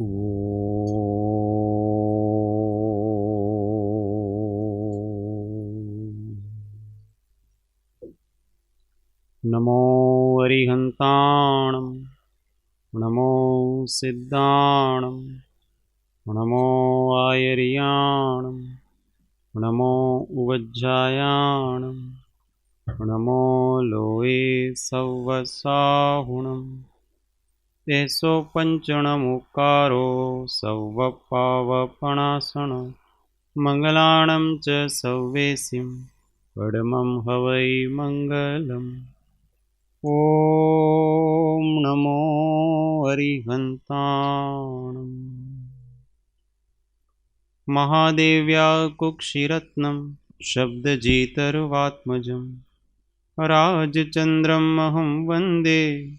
नमो अरिहन्ताणं नमो सिद्धाणं नमो आयर्याणं नमो उवज्जायाणं नमो लोये सव्वसाहुणं तेसो पञ्चणमुकारो सव्वपावपणासण मङ्गलाणं च सव्वेसिं पडमं हवै मङ्गलम्। ॐ नमो अरिहन्ताणम्। महादेव्या कुक्षिरत्नं शब्दजितर्वात्मजं राजचन्द्रमहं वन्दे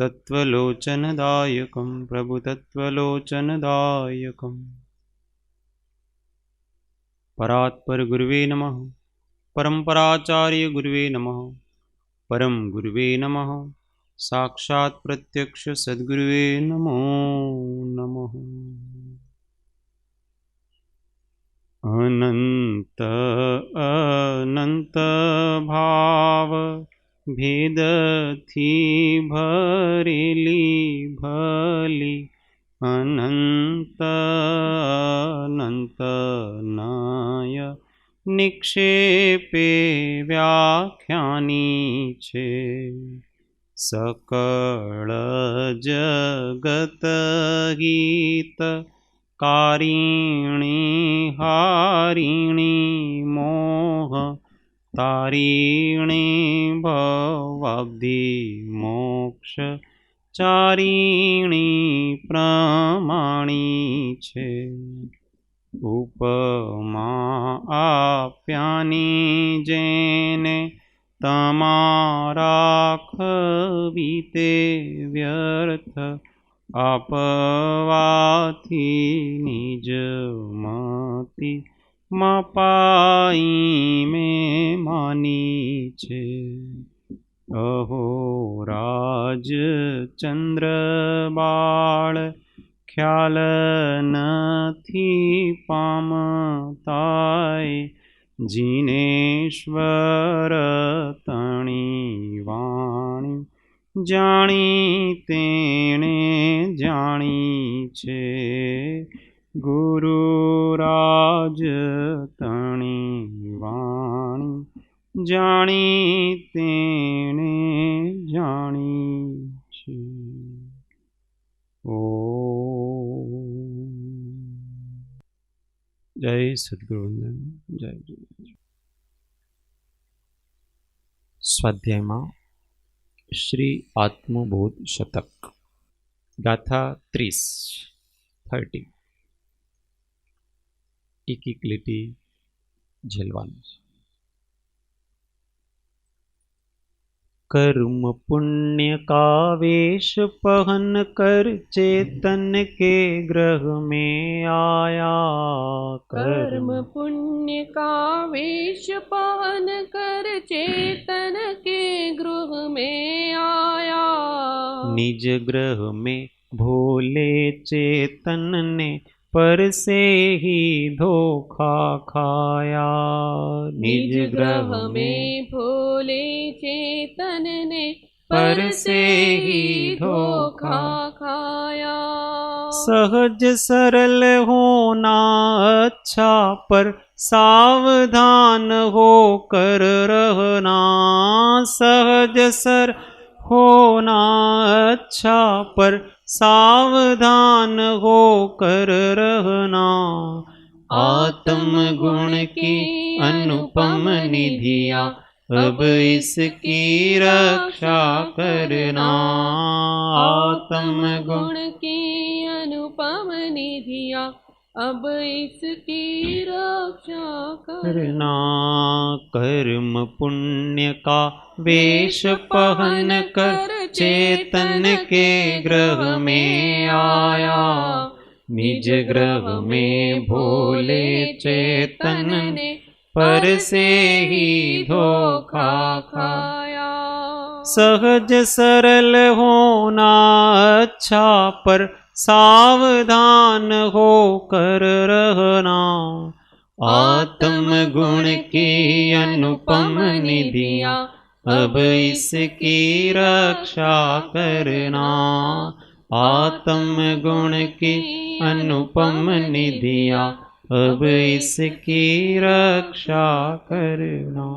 तत्त्वलोचनदायकं प्रभुतत्त्वलोचनदायकम्। परात्पर गुरुवे नमः। परम्पराचार्य गुरुवे नमः। परम गुरुवे नमः। साक्षात् प्रत्यक्ष सद्गुरुवे नमो नमः। अनंत अनंत भाव भेद थी भरेली भली अनंत अनंत नाय निक्षेपे व्याख्यानी छे सकळ जगत गीत कारिणी हारिणी मोह तारिणी भवाब्धि मोक्ष चारिणी प्रमाणी छे उपमा आप्यानी जेने तमारा खवीते व्यर्थ आपवाथी निज मति मपाई में मानी छे अहो राज चंद्र बाळ ख्याल नथी पामताय जिनेश्वर तणी वाणी जाणी तेणे जाणी छे गुरुराज तणी वाणी जाणी तेणे जाणी छे। जय सद्गुरुवंदन। जय जय। स्वाध्याय में श्री आत्मबोध शतक गाथा 30 एक लिटी झेलवानी। कर्म पुण्य का वेश पहन कर चेतन के ग्रह में आया। कर्म पुण्य का वेश पहन कर चेतन के गृह में आया। निज ग्रह में भोले चेतन ने पर से ही धोखा खाया। निज ग्रह में भोले चेतन ने पर से ही धोखा खाया। सहज सरल होना अच्छा पर सावधान होकर रहना। सहज सर होना अच्छा पर सावधान होकर रहना। आत्म गुण की अनुपम निधिया अब इसकी रक्षा करना। आत्म गुण की अनुपम निधिया अब इसकी रक्षा करना। कर्म पुण्य का वेश पहन कर चेतन के ग्रह में आया। निज ग्रह में भोले चेतन ने पर से ही धोखा खाया। सहज सरल होना अच्छा पर सावधान होकर रहना, आत्म गुण की अनुपम निधियाँ अब इसकी रक्षा करना, आत्म गुण की अनुपम निधियाँ अब इसकी रक्षा करना।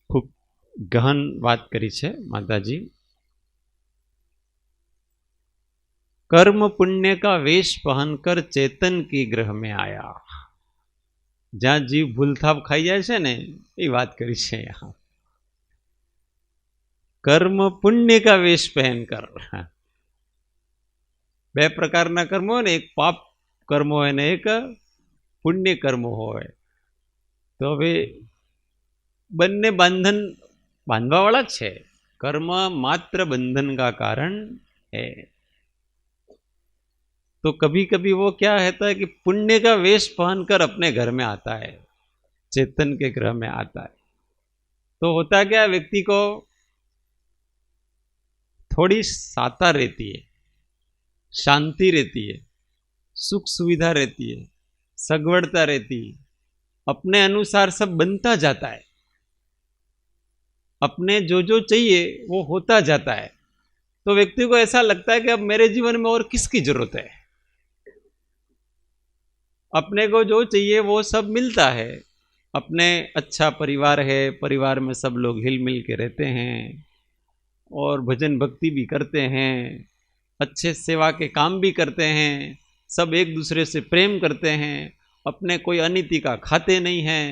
खूब गहन बात करी है माताजी। कर्म पुण्य का वेश पहनकर चेतन की ग्रह में आया। જ્યાં જીવ ભૂલથાપ ખાઈ જાય છે ને એ વાત કરી છે यहाँ। કર્મ પુણ્ય का वेश पहनकर, બે પ્રકારના કર્મ હોય ને, એક પાપ કર્મ હોય ને એક પુણ્ય કર્મ હોય। તો હવે બંને બંધન બાંધવા વાળા જ છે। કર્મ માત્ર बंधन का कारण है। तो कभी कभी वो क्या रहता है कि पुण्य का वेश पहनकर अपने घर में आता है, चेतन के ग्रह में आता है। तो होता क्या, व्यक्ति को थोड़ी साता रहती है, शांति रहती है, सुख सुविधा रहती है, सगवड़ता रहती है, अपने अनुसार सब बनता जाता है, अपने जो जो चाहिए वो होता जाता है। तो व्यक्ति को ऐसा लगता है कि अब मेरे जीवन में और किसकी जरूरत है, अपने को जो चाहिए वो सब मिलता है। अपने अच्छा परिवार है, परिवार में सब लोग हिल मिल के रहते हैं और भजन भक्ति भी करते हैं, अच्छे सेवा के काम भी करते हैं, सब एक दूसरे से प्रेम करते हैं, अपने कोई अनीति का खाते नहीं हैं,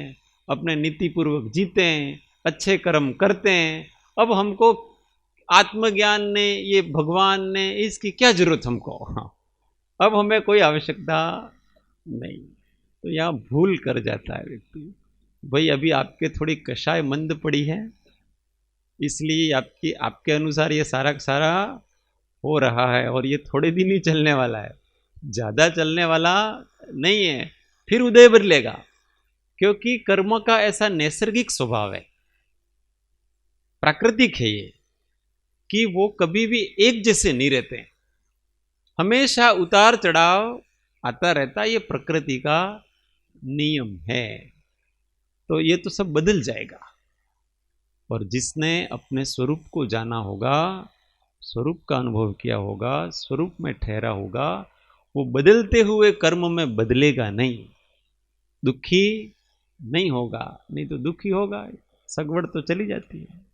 अपने नीतिपूर्वक जीते हैं, अच्छे कर्म करते हैं। अब हमको आत्मज्ञान ने, ये भगवान ने, इसकी क्या जरूरत हमको, अब हमें कोई आवश्यकता नहीं। तो यहाँ भूल कर जाता है व्यक्ति। भाई अभी आपके थोड़ी कषाय मंद पड़ी है, इसलिए आपके अनुसार ये सारा सारा हो रहा है और ये थोड़े दिन ही चलने वाला है, ज़्यादा चलने वाला नहीं है, फिर उदय बदलेगा। क्योंकि कर्म का ऐसा नैसर्गिक स्वभाव है, प्राकृतिक है ये, कि वो कभी भी एक जैसे नहीं रहते, हमेशा उतार चढ़ाव आता रहता, ये प्रकृति का नियम है। तो ये तो सब बदल जाएगा। और जिसने अपने स्वरूप को जाना होगा, स्वरूप का अनुभव किया होगा, स्वरूप में ठहरा होगा, वो बदलते हुए कर्म में बदलेगा नहीं, दुखी नहीं होगा। नहीं तो दुखी होगा, सगवड़ तो चली जाती है।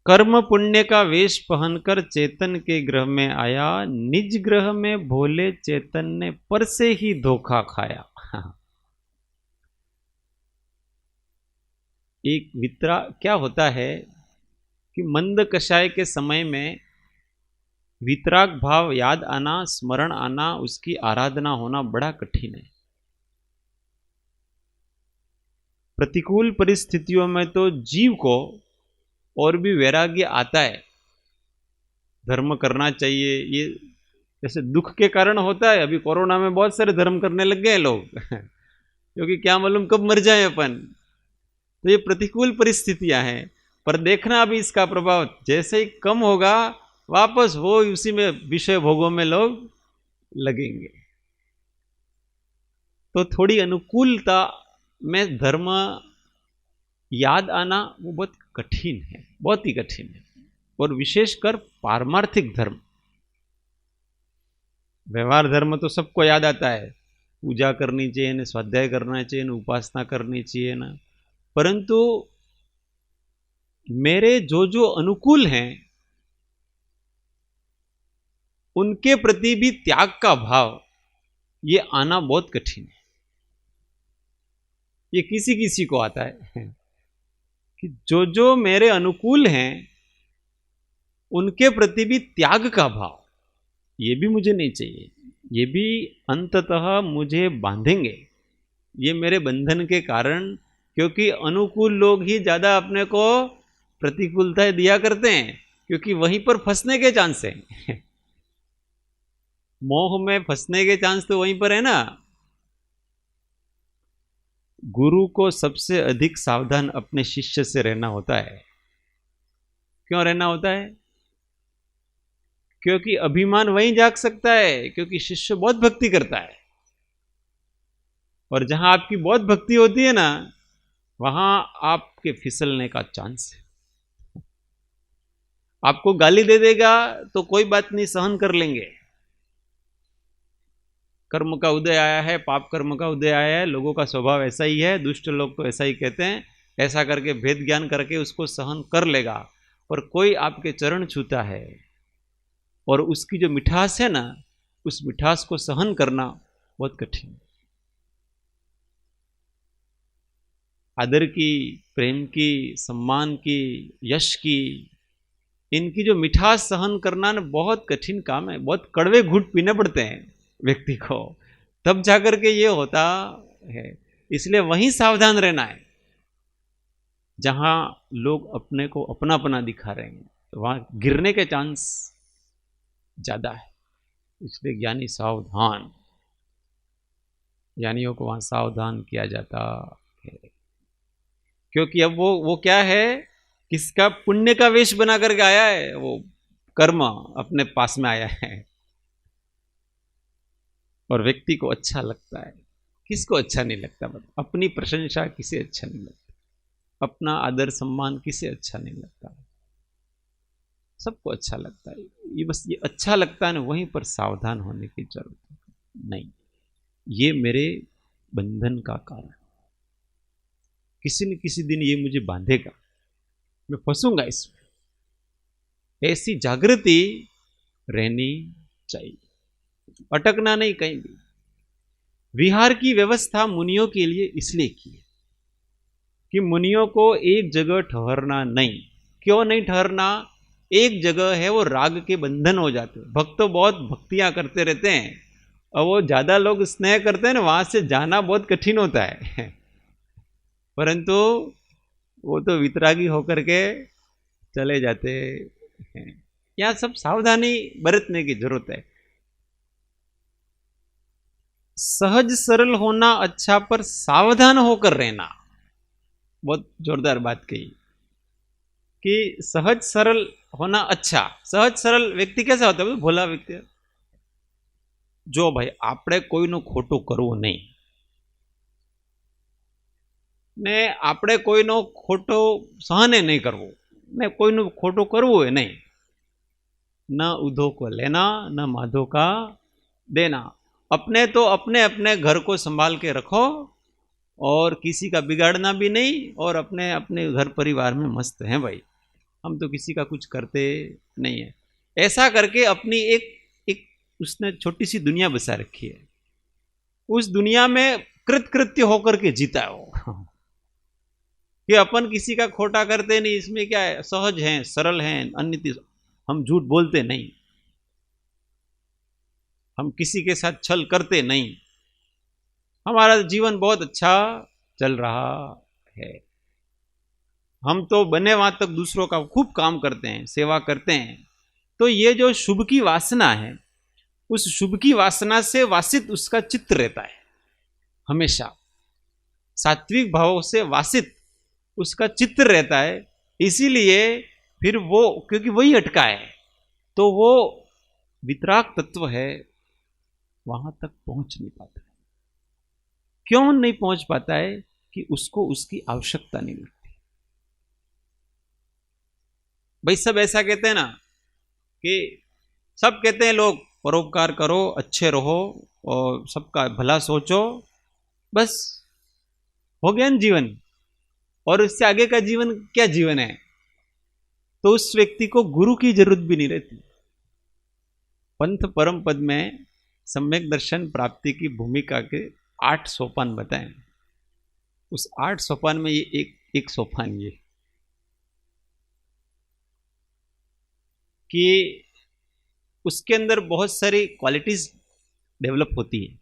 कर्म पुण्य का वेश पहनकर चेतन के ग्रह में आया, निज ग्रह में भोले चेतन ने पर से ही धोखा खाया। एक वितरा क्या होता है कि मंद कषाय के समय में वितराग भाव याद आना, स्मरण आना, उसकी आराधना होना बड़ा कठिन है। प्रतिकूल परिस्थितियों में तो जीव को और भी वैराग्य आता है, धर्म करना चाहिए। ये जैसे दुख के कारण होता है, अभी कोरोना में बहुत सारे धर्म करने लग गए लोग क्योंकि क्या मालूम कब मर जाए अपन। तो ये प्रतिकूल परिस्थितियां हैं, पर देखना अभी इसका प्रभाव जैसे ही कम होगा, वापस वो उसी में विषय भोगों में लोग लगेंगे। तो थोड़ी अनुकूलता में धर्म याद आना वो बहुत कठिन है, बहुत ही कठिन है। और विशेषकर पारमार्थिक धर्म, व्यवहार धर्म तो सबको याद आता है, पूजा करनी चाहिए ना, स्वाध्याय करना चाहिए ना, उपासना करनी चाहिए ना, परंतु मेरे जो जो अनुकूल हैं उनके प्रति भी त्याग का भाव ये आना बहुत कठिन है। ये किसी किसी को आता है कि जो जो मेरे अनुकूल हैं उनके प्रति भी त्याग का भाव, ये भी मुझे नहीं चाहिए, ये भी अंततः मुझे बांधेंगे, ये मेरे बंधन के कारण। क्योंकि अनुकूल लोग ही ज्यादा अपने को प्रतिकूलताएं दिया करते हैं, क्योंकि वहीं पर फंसने के चांस है मोह में फंसने के चांस तो वहीं पर है ना। गुरु को सबसे अधिक सावधान अपने शिष्य से रहना होता है, क्यों रहना होता है? क्योंकि अभिमान वहीं जाग सकता है, क्योंकि शिष्य बहुत भक्ति करता है, और जहां आपकी बहुत भक्ति होती है ना, वहां आपके फिसलने का चांस है। आपको गाली दे देगा तो कोई बात नहीं, सहन कर लेंगे। कर्म का उदय आया है, पाप कर्म का उदय आया है, लोगों का स्वभाव ऐसा ही है, दुष्ट लोग तो ऐसा ही कहते हैं, ऐसा करके भेद ज्ञान करके उसको सहन कर लेगा। पर कोई आपके चरण छूता है और उसकी जो मिठास है ना, उस मिठास को सहन करना बहुत कठिन। आदर की, प्रेम की, सम्मान की, यश की, इनकी जो मिठास सहन करना ना बहुत कठिन काम है। बहुत कड़वे घूंट पीने पड़ते हैं व्यक्ति को, तब जाकर के ये होता है। इसलिए वहीं सावधान रहना है। जहां लोग अपने को अपना दिखा रहे हैं, तो वहां गिरने के चांस ज्यादा है। इसलिए ज्ञानी सावधान, ज्ञानियों को वहां सावधान किया जाता है। क्योंकि अब वो क्या है, किसका पुण्य का वेश बना करके आया है, वो कर्म अपने पास में आया है। और व्यक्ति को अच्छा लगता है, किसको अच्छा नहीं लगता? अपनी प्रशंसा किसे अच्छा नहीं लगता? अपना आदर सम्मान किसे अच्छा नहीं लगता? सबको अच्छा लगता है। ये बस ये अच्छा लगता है ना, वहीं पर सावधान होने की जरूरत है। नहीं, ये मेरे बंधन का कारण, किसी न किसी दिन ये मुझे बांधेगा, मैं फंसूंगा इसमें। ऐसी जागृति रहनी चाहिए, अटकना नहीं कहीं भी। विहार की व्यवस्था मुनियों के लिए इसलिए की है कि मुनियों को एक जगह ठहरना नहीं। क्यों नहीं ठहरना? एक जगह है वो राग के बंधन हो जाते हैं। भक्त तो बहुत भक्तियां करते रहते हैं, और वो ज्यादा लोग स्नेह करते हैं ना, वहां से जाना बहुत कठिन होता है। परंतु वो तो वितरागी होकर के चले जाते हैं। यहाँ सब सावधानी बरतने की जरूरत है। सहज सरल होना अच्छा, पर सावधान होकर रहना। बहुत जोरदार बात कही कि सहज सरल होना अच्छा। सहज सरल व्यक्ति कैसा होता है? भोला व्यक्ति। जो भाई आपने कोईનું ખોટું કરવું નહીં ને આપણે કોઈનો ખોટો સહને નહીં કરવું ને કોઈનું ખોટું કરવું હોય નહીં। न उधो को लेना न माधो का देना। अपने तो अपने अपने घर को संभाल के रखो और किसी का बिगाड़ना भी नहीं, और अपने अपने घर परिवार में मस्त हैं भाई, हम तो किसी का कुछ करते नहीं है। ऐसा करके अपनी एक उसने छोटी सी दुनिया बसा रखी है। उस दुनिया में कृतकृत्य होकर के जीता है वो कि अपन किसी का खोटा करते नहीं। इसमें क्या है, सहज हैं, सरल हैं, अन्य हम झूठ बोलते नहीं, हम किसी के साथ छल करते नहीं, हमारा जीवन बहुत अच्छा चल रहा है। हम तो बने वहां तक दूसरों का खूब काम करते हैं, सेवा करते हैं। तो ये जो शुभ की वासना है, उस शुभ की वासना से वासित उसका चित्त रहता है हमेशा। सात्विक भाव से वासित उसका चित्त रहता है। इसीलिए फिर वो, क्योंकि वही अटका है, तो वो वितराग तत्व है, वहां तक पहुंच नहीं पाता है। क्यों नहीं पहुंच पाता है? कि उसको उसकी आवश्यकता नहीं लगती। भाई सब ऐसा कहते हैं ना कि सब कहते हैं लोग, परोपकार करो, अच्छे रहो और सबका भला सोचो, बस हो गया न जीवन। और इससे आगे का जीवन क्या जीवन है? तो उस व्यक्ति को गुरु की जरूरत भी नहीं रहती। पंथ परम पद में सम्यक दर्शन प्राप्ति की भूमिका के 8 सोपान बताएं। उस 8 सोपान में ये एक सोपान ये कि उसके अंदर बहुत सारी क्वालिटीज डेवलप होती है।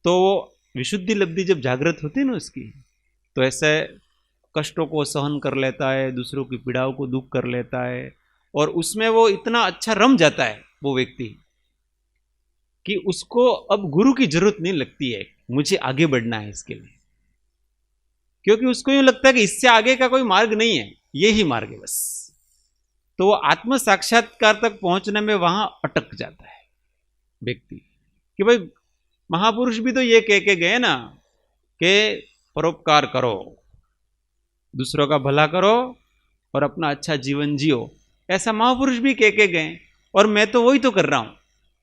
तो विशुद्धि लब्धि जब जागृत होती है ना उसकी, तो ऐसे कष्टों को सहन कर लेता है, दूसरों की पीड़ाओं को दुख कर लेता है, और उसमें वो इतना अच्छा रम जाता है वो व्यक्ति कि उसको अब गुरु की जरूरत नहीं लगती है, मुझे आगे बढ़ना है इसके लिए। क्योंकि उसको यूं लगता है कि इससे आगे का कोई मार्ग नहीं है, ये ही मार्ग है बस। तो वो आत्म साक्षात्कार तक पहुंचने में वहां अटक जाता है व्यक्ति कि भाई महापुरुष भी तो ये कह के गए ना कि परोपकार करो, दूसरों का भला करो और अपना अच्छा जीवन जियो। ऐसा महापुरुष भी कह के गए और मैं तो वही तो कर रहा हूं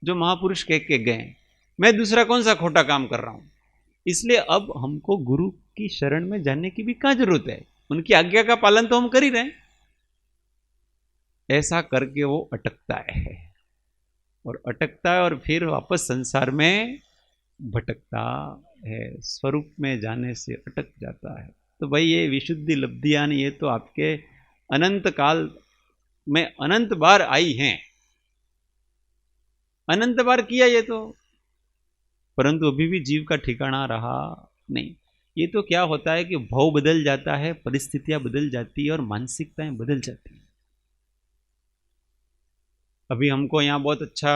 जो महापुरुष कह के गए। मैं दूसरा कौन सा खोटा काम कर रहा हूं? इसलिए अब हमको गुरु की शरण में जाने की भी क्या जरूरत है? उनकी आज्ञा का पालन तो हम कर ही रहे हैं। ऐसा करके वो अटकता है और फिर वापस संसार में भटकता है, स्वरूप में जाने से अटक जाता है। तो भाई ये विशुद्धि लब्धियां नहीं, ये तो आपके अनंत काल में अनंत बार आई हैं, अनंत बार किया ये तो, परंतु अभी भी जीव का ठिकाना रहा नहीं। ये तो क्या होता है कि भाव बदल जाता है, परिस्थितियां बदल जाती है और मानसिकताएं बदल जाती है। अभी हमको यहाँ बहुत अच्छा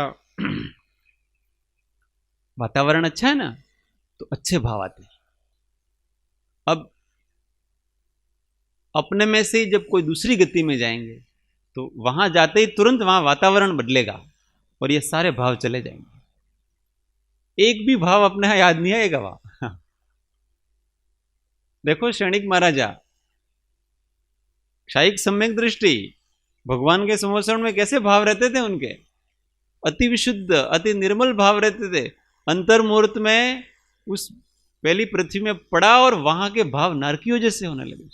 वातावरण अच्छा है ना, तो अच्छे भाव आते हैं। अब अपने में से जब कोई दूसरी गति में जाएंगे तो वहां जाते ही तुरंत वहां वातावरण बदलेगा और ये सारे भाव चले जाएंगे। एक भी भाव अपने यहां याद नहीं आएगा वहां। देखो क्षणिक महाराजा, क्षायिक सम्यक दृष्टि, भगवान के संवत्सरण में कैसे भाव रहते थे उनके, अति विशुद्ध अति निर्मल भाव रहते थे। अंतर्मुहूर्त में उस पहली पृथ्वी में पड़ा और वहां के भाव नारकियों जैसे होने लगे।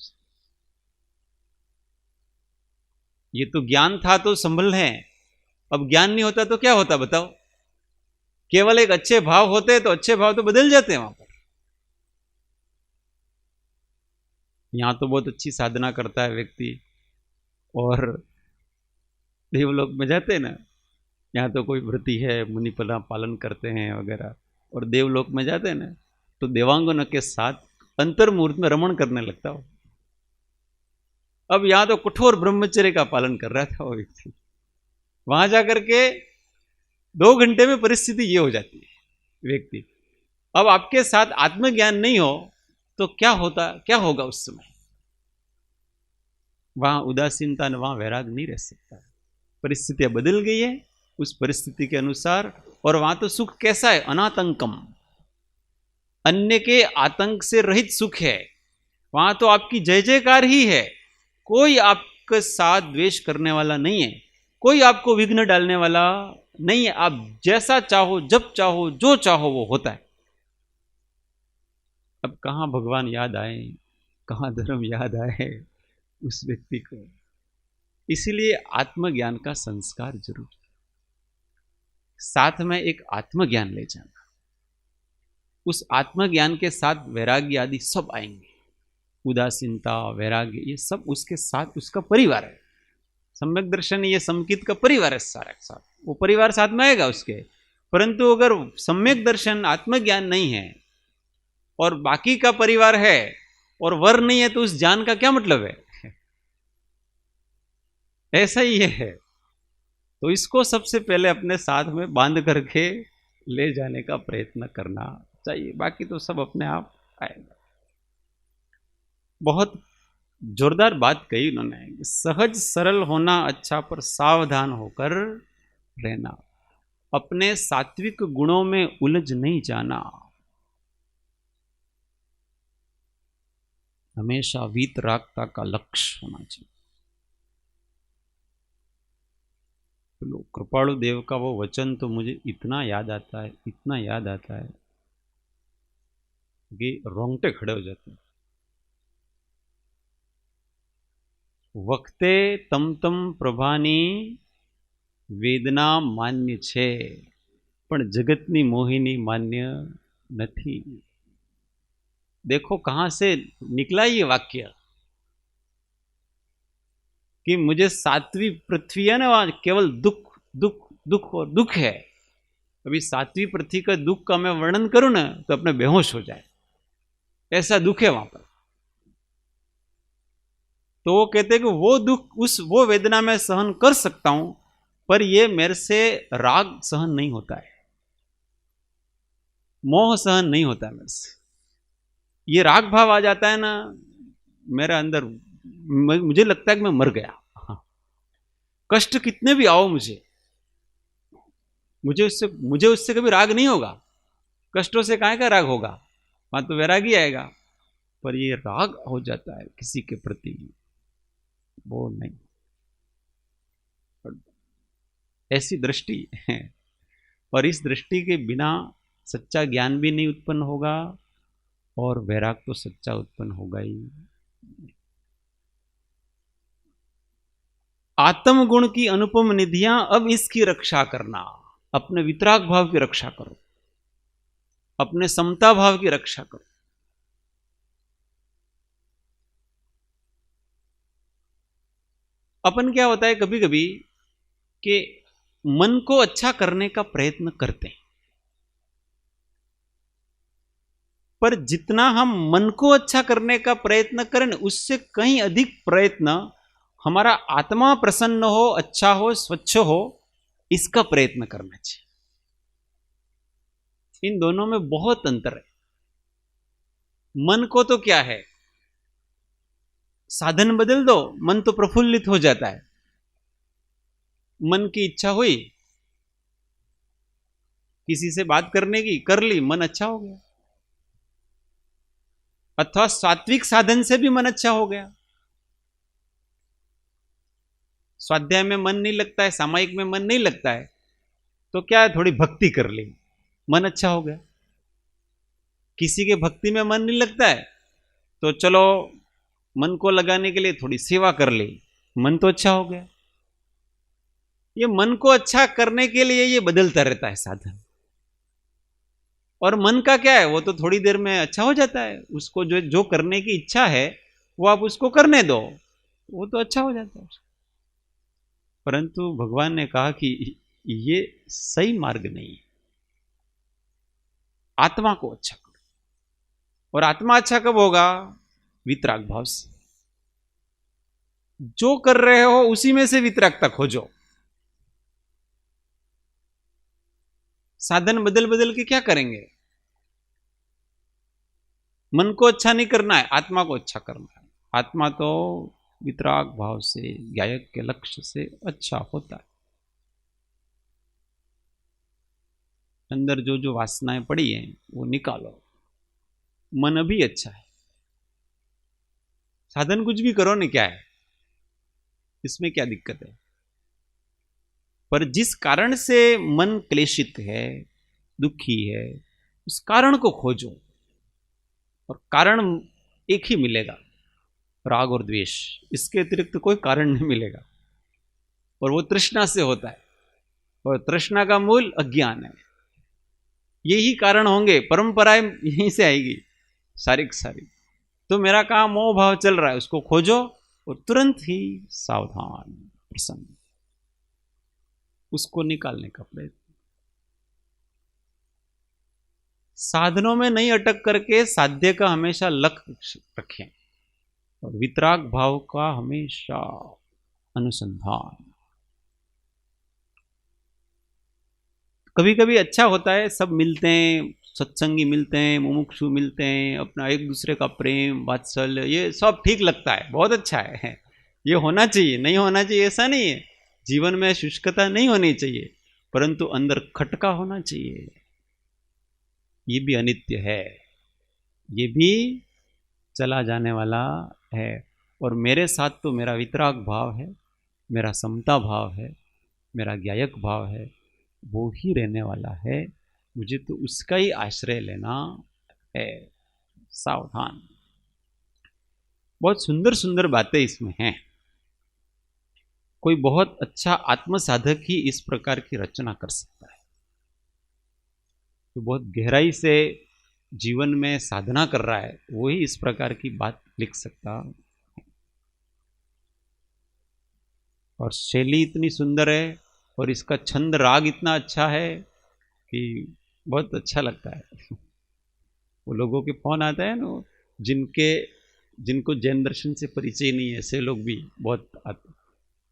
ये तो ज्ञान था तो संभल है, अब ज्ञान नहीं होता तो क्या होता बताओ? केवल एक अच्छे भाव होते तो अच्छे भाव तो बदल जाते हैं वहां पर। यहां तो बहुत अच्छी साधना करता है व्यक्ति और देवलोक में जाते हैं ना, यहाँ तो कोई व्रती है, मुनि पालन करते हैं वगैरह, और देवलोक में जाते हैं ना तो देवांगनों के साथ अंतर्मुहूर्त में रमण करने लगता हो। अब यहां तो कठोर ब्रह्मचर्य का पालन कर रहा था वो व्यक्ति, वहां जाकर के 2 घंटे में परिस्थिति ये हो जाती है व्यक्ति। अब आपके साथ आत्मज्ञान नहीं हो तो क्या होगा उस समय? वहां उदासीनता, वहां वैराग नहीं रह सकता। परिस्थितियां बदल गई है उस परिस्थिति के अनुसार, और वहां तो सुख कैसा है? अनातंकम, अन्य के आतंक से रहित सुख है। वहां तो आपकी जय जयकार ही है, कोई आपके साथ द्वेष करने वाला नहीं है, कोई आपको विघ्न डालने वाला नहीं है। आप जैसा चाहो, जब चाहो, जो चाहो वो होता है। अब कहां भगवान याद आए, कहां धर्म याद आए उस व्यक्ति को? इसीलिए आत्मज्ञान का संस्कार जरूरी, साथ में एक आत्मज्ञान ले जाना। उस आत्मज्ञान के साथ वैराग्य आदि सब आएंगे, उदासीनता, वैराग्य, ये सब उसके साथ उसका परिवार है। सम्यक दर्शन ये समकित का परिवार है, सारा के साथ वो परिवार साथ में आएगा उसके। परंतु अगर सम्यक दर्शन आत्मज्ञान नहीं है और बाकी का परिवार है और वर नहीं है तो उस ज्ञान का क्या मतलब है? ऐसा ही है। तो इसको सबसे पहले अपने साथ में बांध करके ले जाने का प्रयत्न करना चाहिए, बाकी तो सब अपने आप आएगा। बहुत जोरदार बात कही उन्होंने, सहज सरल होना अच्छा पर सावधान होकर रहना, अपने सात्विक गुणों में उलझ नहीं जाना, हमेशा वीतरागता का लक्ष्य होना चाहिए। तो कृपाणु देव का वो वचन तो मुझे इतना याद आता है, इतना याद आता है कि रोंगटे खड़े हो जाते हैं। वक्ते तम तम प्रभानी वेदना मान्य छे पण जगतनी मोहिनी मान्य नहीं। देखो कहां से निकला ये वाक्य कि मुझे सातवीं पृथ्वी है ना, वहां केवल दुख दुख दुख और दुख है। अभी सातवीं पृथ्वी का दुख का मैं वर्णन करूं ना तो अपने बेहोश हो जाए, ऐसा दुख है वहां पर। तो वो कहते हैं कि वो दुख, वो वेदना मैं सहन कर सकता हूं, पर ये मेरे से राग सहन नहीं होता है, मोह सहन नहीं होता है मेरे से। ये राग भाव आ जाता है ना मेरे अंदर, मुझे लगता है कि मैं मर गया। कष्ट कितने भी आओ मुझे उससे कभी राग नहीं होगा। कष्टों से काहे का राग होगा, वहां तो वैरागी आएगा। पर ये राग हो जाता है किसी के प्रति, वो नहीं। ऐसी दृष्टि है, और इस दृष्टि के बिना सच्चा ज्ञान भी नहीं उत्पन्न होगा और वैराग तो सच्चा उत्पन्न होगा ही। आत्म गुण की अनुपम निधियां, अब इसकी रक्षा करना, अपने वितराग भाव की रक्षा करो, अपने समता भाव की रक्षा करो। अपन क्या होता है कभी कभी कि मन को अच्छा करने का प्रयत्न करते हैं, पर जितना हम मन को अच्छा करने का प्रयत्न करें उससे कहीं अधिक प्रयत्न हमारा आत्मा प्रसन्न हो, अच्छा हो, स्वच्छ हो, इसका प्रयत्न करना चाहिए। इन दोनों में बहुत अंतर है। मन को तो क्या है, साधन बदल दो, मन तो प्रफुल्लित हो जाता है। मन की इच्छा हुई किसी से बात करने की, कर ली, मन अच्छा हो गया। अथवा सात्विक साधन से भी मन अच्छा हो गया। स्वाध्याय में मन नहीं लगता है, सामायिक में मन नहीं लगता है, तो क्या है, थोड़ी भक्ति कर ली, मन अच्छा हो गया। किसी के भक्ति में मन नहीं लगता है, तो चलो मन को लगाने के लिए थोड़ी सेवा कर ली, मन तो अच्छा हो गया। ये मन को अच्छा करने के लिए ये बदलता रहता है साधन। और मन का क्या है, वो तो थोड़ी देर में अच्छा हो जाता है। उसको जो करने की इच्छा है वो आप उसको करने दो, वो तो अच्छा हो जाता है। परंतु भगवान ने कहा कि ये सही मार्ग नहीं है। आत्मा को अच्छा करो, और आत्मा अच्छा कब होगा, वितराग भाव से। जो कर रहे हो उसी में से वितरागता खोजो। साधन बदल बदल के क्या करेंगे। मन को अच्छा नहीं करना है, आत्मा को अच्छा करना है। आत्मा तो वितराग भाव से, ज्ञायक के लक्ष्य से अच्छा होता है। अंदर जो जो वासनाएं पड़ी हैं वो निकालो। मन अभी अच्छा है, साधन कुछ भी करो नहीं, क्या है इसमें, क्या दिक्कत है। पर जिस कारण से मन क्लेशित है, दुखी है, उस कारण को खोजो। और कारण एक ही मिलेगा, राग और द्वेष। इसके अतिरिक्त कोई कारण नहीं मिलेगा। और वो तृष्णा से होता है, और तृष्णा का मूल अज्ञान है। यही कारण होंगे, परंपराएं यहीं से आएगी सारी। तो मेरा काम मोह भाव चल रहा है, उसको खोजो और तुरंत ही सावधान, प्रसन्न, उसको निकालने का प्रयत्न। साधनों में नहीं अटक करके साध्य का हमेशा लक्ष्य रखें, और वितराग भाव का हमेशा अनुसंधान। कभी कभी अच्छा होता है, सब मिलते हैं, सत्संगी मिलते हैं, मुमुक्षु मिलते हैं, अपना एक दूसरे का प्रेम वात्सल्य, ये सब ठीक लगता है, बहुत अच्छा है। ये होना चाहिए, नहीं होना चाहिए ऐसा नहीं है। जीवन में शुष्कता नहीं होनी चाहिए, परंतु अंदर खटका होना चाहिए। ये भी अनित्य है, ये भी चला जाने वाला है। और मेरे साथ तो मेरा वितराग भाव है, मेरा समता भाव है, मेरा ज्ञायक भाव है, वो ही रहने वाला है। मुझे तो उसका ही आश्रय लेना है। सावधान। बहुत सुंदर सुंदर बातें इसमें हैं। कोई बहुत अच्छा आत्म साधक ही इस प्रकार की रचना कर सकता है। तो बहुत गहराई से जीवन में साधना कर रहा है, वही इस प्रकार की बात लिख सकता है। और शैली इतनी सुंदर है, और इसका छंद राग इतना अच्छा है कि बहुत अच्छा लगता है। वो लोगों के फोन आता है ना, जिनको जैन दर्शन से परिचय नहीं है, ऐसे लोग भी बहुत आते,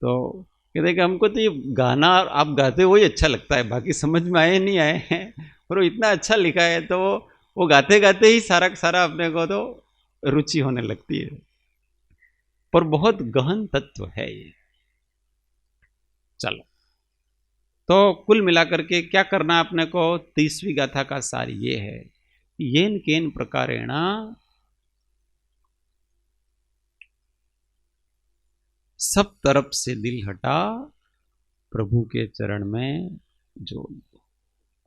तो कहते हैं कि हमको तो ये गाना आप गाते वही अच्छा लगता है, बाकी समझ में आए नहीं आए हैं, पर वो इतना अच्छा लिखा है, तो वो गाते गाते ही सारा सारा अपने को तो रुचि होने लगती है। पर बहुत गहन तत्व है ये। चलो, तो कुल मिलाकर के क्या करना है अपने को? 30वीं गाथा का सार ये है, येन केन प्रकारेण सब तरफ से दिल हटा प्रभु के चरण में जोड़ दो।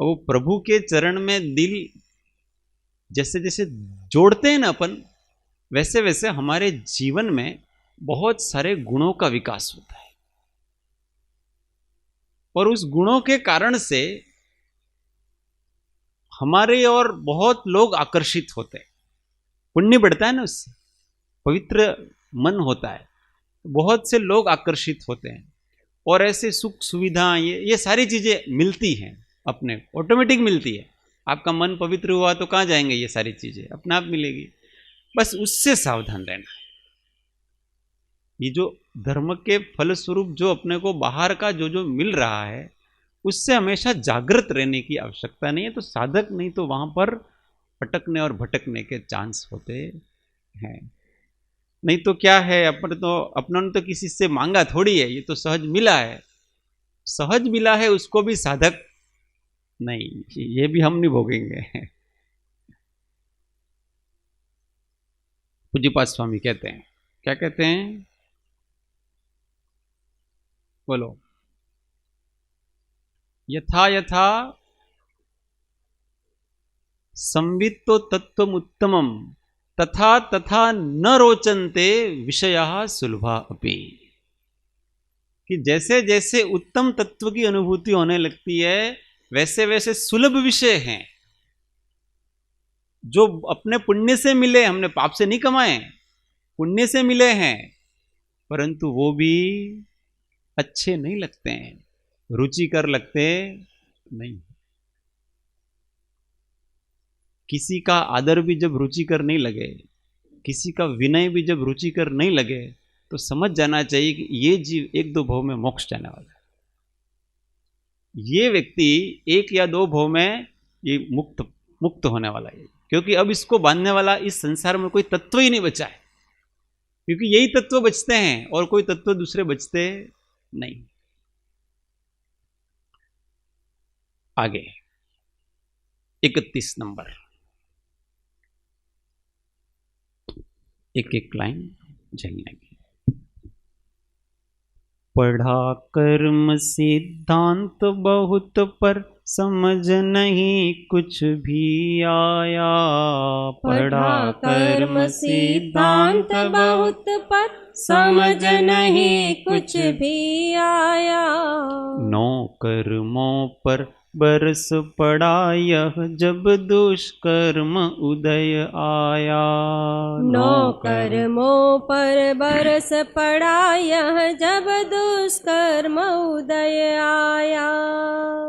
वो प्रभु के चरण में दिल जैसे जैसे जोड़ते हैं ना अपन, वैसे वैसे हमारे जीवन में बहुत सारे गुणों का विकास होता है, और उस गुणों के कारण से हमारे और बहुत लोग आकर्षित होते हैं। पुण्य बढ़ता है ना, उससे पवित्र मन होता है, बहुत से लोग आकर्षित होते हैं, और ऐसे सुख सुविधा ये सारी चीजें मिलती हैं, अपने ऑटोमेटिक मिलती है। आपका मन पवित्र हुआ तो कहाँ जाएंगे? ये सारी चीजें अपने आप मिलेगी। बस उससे सावधान रहना है। ये जो धर्म के फलस्वरूप जो अपने को बाहर का जो जो मिल रहा है, उससे हमेशा जागृत रहने की आवश्यकता नहीं है। तो साधक नहीं तो वहां पर अटकने और भटकने के चांस होते हैं। नहीं तो क्या है, अपनों ने तो किसी से मांगा थोड़ी है, ये तो सहज मिला है। सहज मिला है उसको भी साधक नहीं, ये भी हम नहीं भोगेंगे। पूज्यपाद स्वामी कहते हैं, क्या कहते हैं? बोलो। यथा यथा संवित्तो तत्वम उत्तमम तथा तथा न रोचन्ते विषयः सुलभा अपि। कि जैसे जैसे उत्तम तत्व की अनुभूति होने लगती है, वैसे वैसे सुलभ विषय हैं जो अपने पुण्य से मिले, हमने पाप से नहीं कमाए, पुण्य से मिले हैं, परंतु वो भी अच्छे नहीं लगते हैं, रुचिकर लगते नहीं। किसी का आदर भी जब रुचिकर नहीं लगे, किसी का विनय भी जब रुचिकर नहीं लगे, तो समझ जाना चाहिए कि ये जीव एक दो भव में मोक्ष जाने वाला है। ये व्यक्ति एक या दो भव में ये मुक्त होने वाला है, क्योंकि अब इसको बांधने वाला इस संसार में कोई तत्व ही नहीं बचा है, क्योंकि यही तत्व बचते हैं और कोई तत्व दूसरे बचते नहीं। आगे 31 नंबर, एक एक लाइन झेलने की। पढ़ा कर्म सिद्धांत बहुत पर समझ नहीं कुछ भी आया। पढ़ा कर्म सिद्धांत बहुत पर समझ नहीं कुछ भी आया। नौ कर्मों पर बरस पड़ा यह जब दुष्कर्म उदय आया। नौ कर्मों पर बरस पड़ा यह जब दुष्कर्म उदय आया।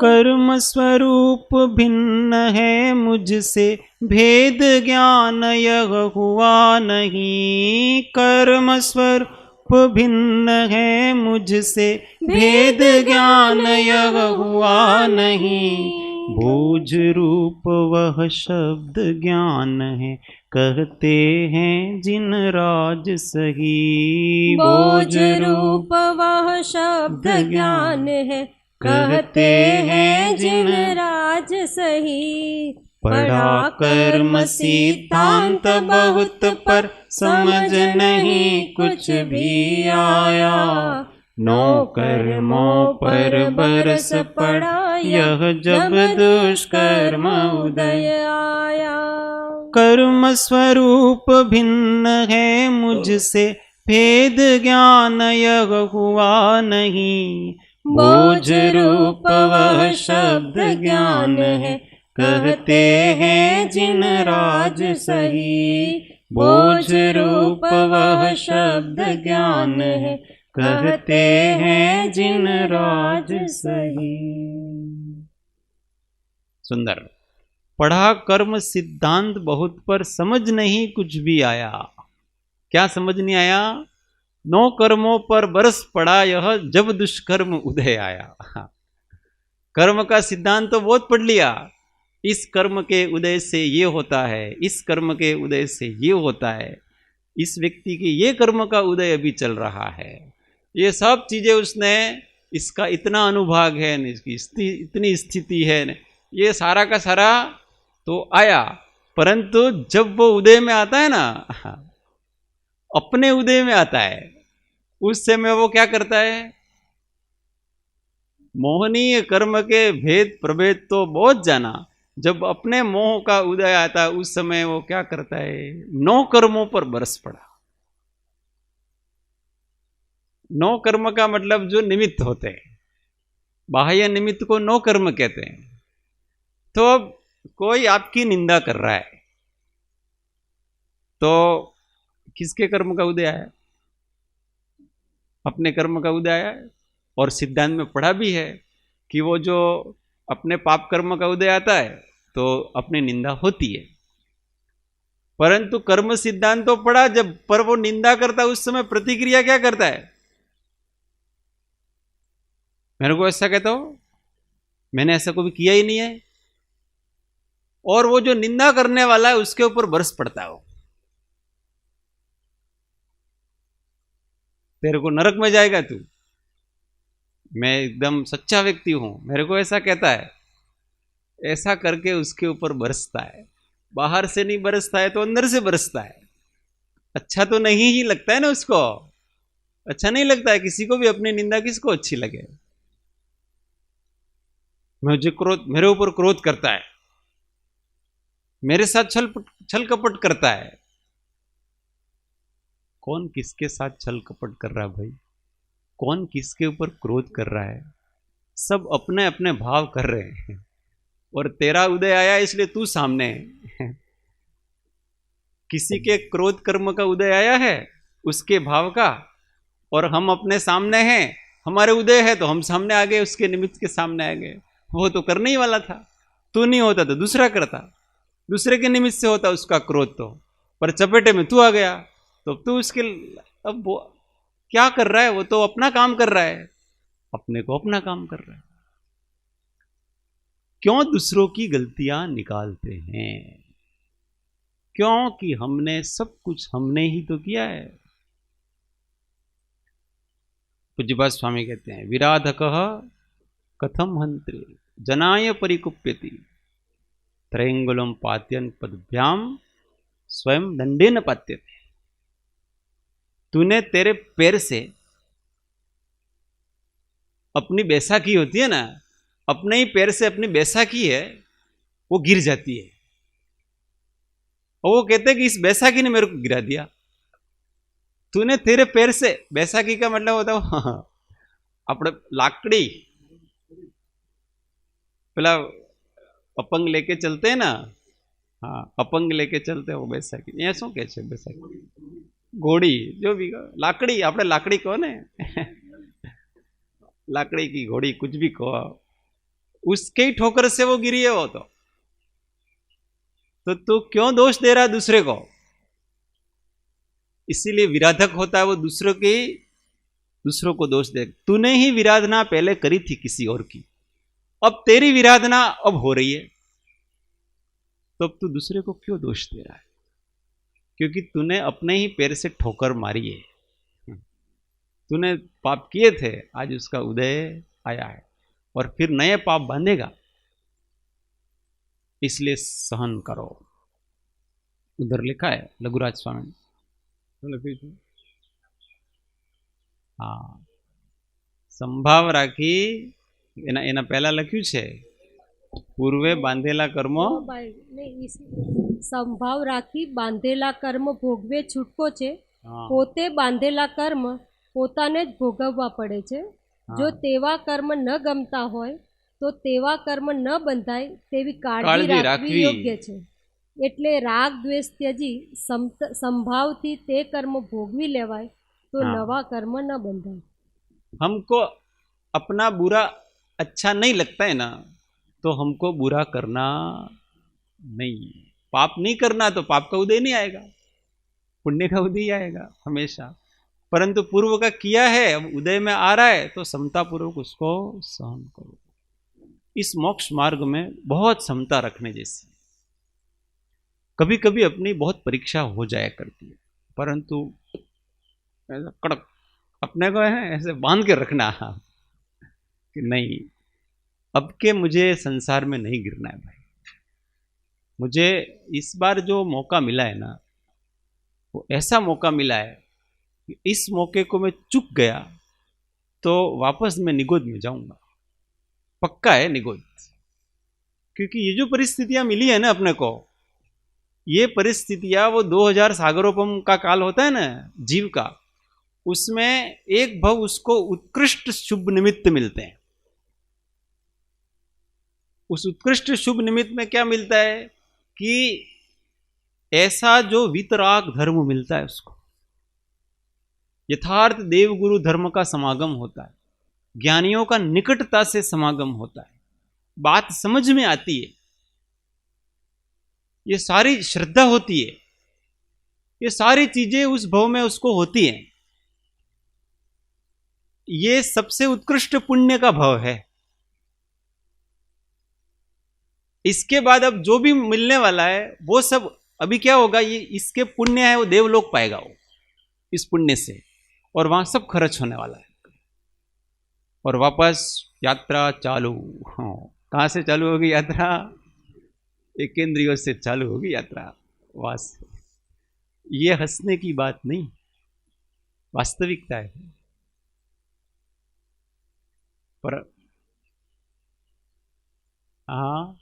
कर्म स्वरूप भिन्न है मुझसे भेद ज्ञान यह हुआ नहीं। कर्म स्वरूप भिन्न है मुझसे भेद ज्ञान यह हुआ नहीं। बोझ रूप वह शब्द ज्ञान है कहते हैं जिन राज सही। बोझ रूप वह शब्द ज्ञान है कहते हैं जिन राज सही। पढ़ा कर्म सिद्धांत बहुत पर समझ नहीं कुछ भी आया। नौ कर्मों पर बरस पड़ा यह जब दुष्कर्म उदय आया। कर्म स्वरूप भिन्न है मुझसे भेद ज्ञान यह हुआ नहीं। बोझ रूप वह शब्द ज्ञान है कहते हैं जिन राज सही। बोझ रूप वह शब्द ज्ञान है कहते हैं जिन राज सही। सुंदर। पढ़ा कर्म सिद्धांत बहुत पर समझ नहीं कुछ भी आया। क्या समझ नहीं आया? 9 कर्मों पर बरस पड़ा यह जब दुष्कर्म उदय आया। कर्म का सिद्धांत तो बहुत पढ़ लिया, इस कर्म के उदय से ये होता है, इस कर्म के उदय से ये होता है, इस व्यक्ति के ये कर्म का उदय अभी चल रहा है। ये सब चीजें उसने इसका इतना अनुभाग है न, इसकी इतनी स्थिति है न, ये सारा का सारा तो आया, परंतु जब वो उदय में आता है ना, अपने उदय में आता है, उस समय वो क्या करता है? मोहनीय कर्म के भेद प्रभेद तो बहुत जाना, जब अपने मोह का उदय आता है उस समय वो क्या करता है? 9 कर्मों पर बरस पड़ा। 9 कर्म का मतलब जो निमित्त होते हैं, बाह्य निमित्त को 9 कर्म कहते हैं। तो अब कोई आपकी निंदा कर रहा है तो किसके कर्म का उदय आया? अपने कर्म का उदय आया। और सिद्धांत में पढ़ा भी है कि वो जो अपने पाप कर्म का उदय आता है तो अपनी निंदा होती है, परंतु कर्म सिद्धांत तो पढ़ा, जब पर वो निंदा करता है उस समय प्रतिक्रिया क्या करता है? मेरे को ऐसा कहता हो, मैंने ऐसा कभी किया ही नहीं है, और वो जो निंदा करने वाला है उसके ऊपर बरस पड़ता है। तेरे को नरक में जाएगा तू, मैं एकदम सच्चा व्यक्ति हूं, मेरे को ऐसा कहता है, ऐसा करके उसके ऊपर बरसता है। बाहर से नहीं बरसता है तो अंदर से बरसता है। अच्छा तो नहीं ही लगता है ना उसको, अच्छा नहीं लगता है किसी को भी, अपनी निंदा किसको अच्छी लगे? मेरे ऊपर क्रोध करता है, मेरे साथ छल कपट करता है। कौन किसके साथ छल कपट कर रहा है भाई? कौन किसके ऊपर क्रोध कर रहा है? सब अपने अपने भाव कर रहे हैं, और तेरा उदय आया इसलिए तू सामने है। किसी के क्रोध कर्म का उदय आया है, उसके भाव का, और हम अपने सामने हैं, हमारे उदय है तो हम सामने आ गए, उसके निमित्त के सामने आ गए। वो तो करने ही वाला था, तू नहीं होता तो दूसरा करता, दूसरे के निमित्त से होता उसका क्रोध, तो पर चपेटे में तू आ गया तो तू उसके, अब वो क्या कर रहा है? वो तो अपना काम कर रहा है, अपने को अपना काम कर रहा है। क्यों दूसरों की गलतियां निकालते हैं? क्योंकि हमने सब कुछ हमने ही तो किया है। पूज्यपाद स्वामी कहते हैं, विराधकः कथम हंत्रे जनाय परिकुप्यति त्रयंगुलम पात्यन पदभ्याम स्वयं दंडेन पात्यते। तूने तेरे पैर से अपनी बैसाखी होती है ना, अपने ही पैर से अपनी बैसाखी है वो गिर जाती है, और वो कहते हैं कि इस बैसाखी ने मेरे को गिरा दिया। तूने तेरे पैर से, बैसाखी का मतलब होता है अपने लाकड़ी, पेला अपंग लेके चलते हैं ना, हाँ अपंग लेके चलते हो बैसाखी, यहाँ शू के छे बैसाखी, घोड़ी जो भी लाकड़ी, આપણે लाकड़ी कहो ने लाकड़ी की घोड़ी कुछ भी कहो, उसके ही ठोकर से वो गिरी है वो तो तू क्यों दोष दे रहा है दूसरे को? इसीलिए विराधक होता है वो दूसरों को दोष दे। तूने ही विराधना पहले करी थी किसी और की, अब तेरी विराधना अब हो रही है, तो अब तू दूसरे को क्यों दोष दे रहा है? क्योंकि तूने अपने ही पैर से ठोकर मारी है, तूने पाप किए थे, आज उसका उदय आया है और फिर नए पाप बांधेगा, इसलिए सहन करो। उधर लिखा है लघुराज स्वामी, हाँ संभाव राखी, એના પહેલા લખ્યું છે પૂર્વે બાંધેલા કર્મો, સંભાવ રાખી બાંધેલા કર્મ ભોગવે છૂટકો છે, પોતે બાંધેલા કર્મ પોતાને જ ભોગવવા પડે છે। જો તેવા કર્મ ન ગમતા હોય તો તેવા કર્મ ન બંધાય તેવી કાળજી રાખવી યોગ્ય છે। એટલે રાગ દ્વેષ ત્યજી સંભાવથી તે કર્મ ભોગવી લેવાય તો નવા કર્મ ન બંધાય। हमको अपना बुरा अच्छा नहीं लगता है ना, तो हमको बुरा करना नहीं, पाप नहीं करना, तो पाप का उदय नहीं आएगा, पुण्य का उदय आएगा हमेशा। परंतु पूर्व का किया है, अब उदय में आ रहा है तो समता पूर्वक उसको सहन करो। इस मोक्ष मार्ग में बहुत समता रखने जैसी। कभी कभी अपनी बहुत परीक्षा हो जाया करती है, परंतु ऐसा कड़क अपने को है ऐसे बांध के रखना, कि नहीं, अब के मुझे संसार में नहीं गिरना है भाई। मुझे इस बार जो मौका मिला है ना, वो ऐसा मौका मिला है कि इस मौके को मैं चूक गया तो वापस मैं निगोद में जाऊंगा, पक्का है निगोद। क्योंकि ये जो परिस्थितियां मिली है ना अपने को, ये परिस्थितियां वो 2000 सागरोपम का काल होता है ना जीव का, उसमें एक भव उसको उत्कृष्ट शुभ निमित्त मिलते हैं। उस उत्कृष्ट शुभ निमित्त में क्या मिलता है कि ऐसा जो वितराग धर्म मिलता है उसको, यथार्थ देवगुरु धर्म का समागम होता है, ज्ञानियों का निकटता से समागम होता है, बात समझ में आती है, ये सारी श्रद्धा होती है, ये सारी चीजें उस भव में उसको होती हैं। ये सबसे उत्कृष्ट पुण्य का भव है। इसके बाद अब जो भी मिलने वाला है वो सब अभी क्या होगा, ये इसके पुण्य है वो देवलोक पाएगा वो इस पुण्य से, और वहां सब खर्च होने वाला है और वापस यात्रा चालू। हाँ, कहां से चालू होगी यात्रा? एकेंद्रियों से चालू होगी यात्रा। वास ये हंसने की बात नहीं, वास्तविकता है। पर हाँ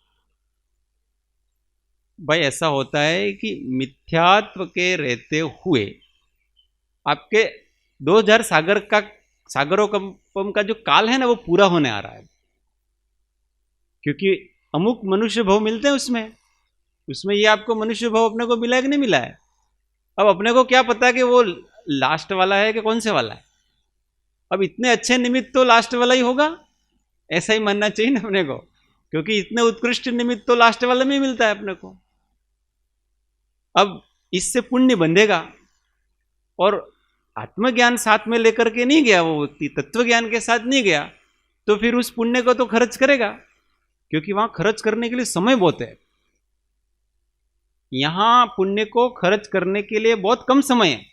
भाई, ऐसा होता है कि मिथ्यात्व के रहते हुए आपके 2000 सागरोपम का जो काल है ना वो पूरा होने आ रहा है। क्योंकि अमुक मनुष्य भव मिलते हैं उसमें ये आपको मनुष्य भव अपने को मिला है कि नहीं मिला है? अब अपने को क्या पता कि वो लास्ट वाला है कि कौन से वाला है? अब इतने अच्छे निमित्त तो लास्ट वाला ही होगा, ऐसा ही मानना चाहिए ना अपने को, क्योंकि इतने उत्कृष्ट निमित्त तो लास्ट वाला में मिलता है अपने को। अब इससे पुण्य बंधेगा, और आत्मज्ञान साथ में लेकर के नहीं गया वो व्यक्ति, तत्व ज्ञान के साथ नहीं गया, तो फिर उस पुण्य को तो खर्च करेगा, क्योंकि वहां खर्च करने के लिए समय बहुत है। यहां पुण्य को खर्च करने के लिए बहुत कम समय है।